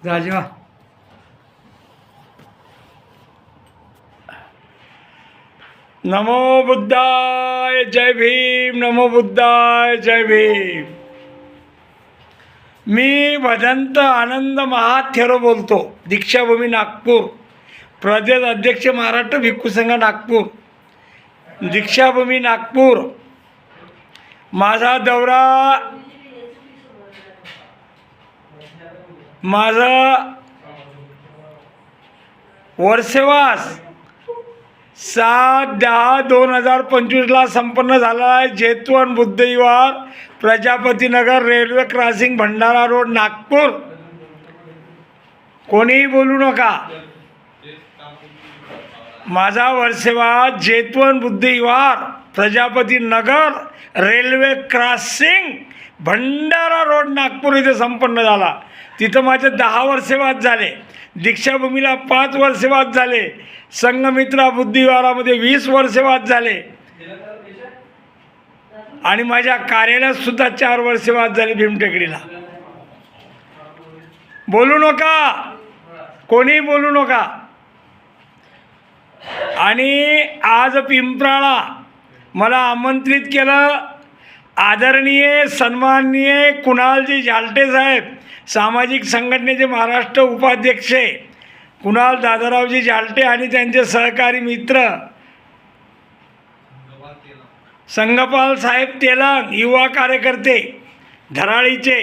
राजा नमो बुद्धाय जय भीम, नमो बुद्धाय जय भीम। मी भदंत आनंद महाथेरो बोलतो, दीक्षाभूमी नागपूर, प्रदेश अध्यक्ष महाराष्ट्र भिक्खू संघ नागपूर, दीक्षाभूमी नागपूर। माझा वर्षवास 7/10/2025 संपन्न झाला आहे। Jaitavan Buddhavihar, Prajapati Nagar, railway crossing, Bhandara road, Nagpur. कोणीही बोलू नका। माझा वर्षवास Jaitavan Buddhavihar, Prajapati Nagar, railway crossing, Bhandara road, Nagpur इथे संपन्न झाला। तिथं माझे 10 वर्षवास झाले। दीक्षाभूमीला 5 वर्षवास झाले। संघमित्रा बुद्धविहारामध्ये 20 वर्षवास झाले आणि माझ्या कार्यालयात सुद्धा 4 वर्षवास झाले भीमटेकडीला। बोलू नका, कोणी बोलू नका। आणि आज पिंपराळा मला आमंत्रित केलं आदरणीय सन्माननीय कुणालजी झालटे साहेब, सामाजिक संघटनेचे महाराष्ट्र उपाध्यक्ष कुणाल दादारावजी झालटे आणि त्यांचे सहकारी मित्र संगपाल साहेब तेलंग, युवा कार्यकर्ते धराळीचे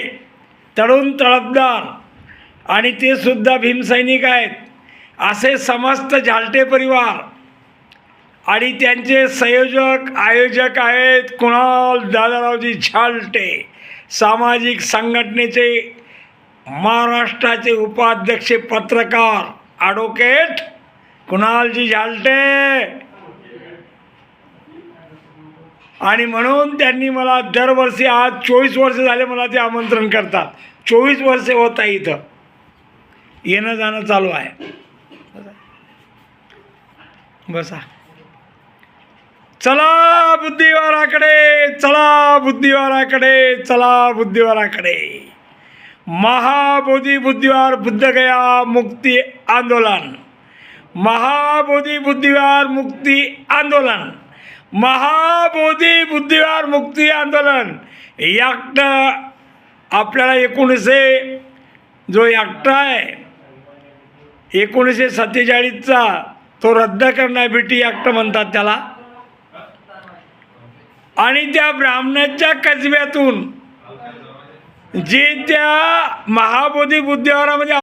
तरुण तळपदार आणि ते सुद्धा भीमसैनिक आहेत। असे समस्त झालटे परिवार आणि त्यांचे संयोजक आयोजक आहेत कुणाल दादारावजी झालटे, सामाजिक संघटनेचे महाराष्ट्राचे उपाध्यक्ष पत्रकार ॲडव्होकेट कुणालजी झालटे। आणि म्हणून त्यांनी मला दरवर्षी, आज 24 वर्ष झाले मला ते आमंत्रण करतात। 24 वर्ष होत आहे, इथं येणं जाणं चालू आहे। बसा, चला बुद्धिवाराकडे, चला बुद्धिवाराकडे, चला बुद्धिवाराकडे। महाबोधी बुद्धिवार बुद्ध गया मुक्ती आंदोलन, महाबोधी बुद्धिवार मुक्ती आंदोलन, महाबोधी बुद्धिवार मुक्ती आंदोलन। ॲक्ट आपल्याला 19 जो ॲक्ट आहे 1947चा तो रद्द करणार, बीटी ॲक्ट म्हणतात त्याला। आणि त्या ब्राह्मणाच्या कसब्यातून जे त्या महाबोधी बुद्धिवारामध्ये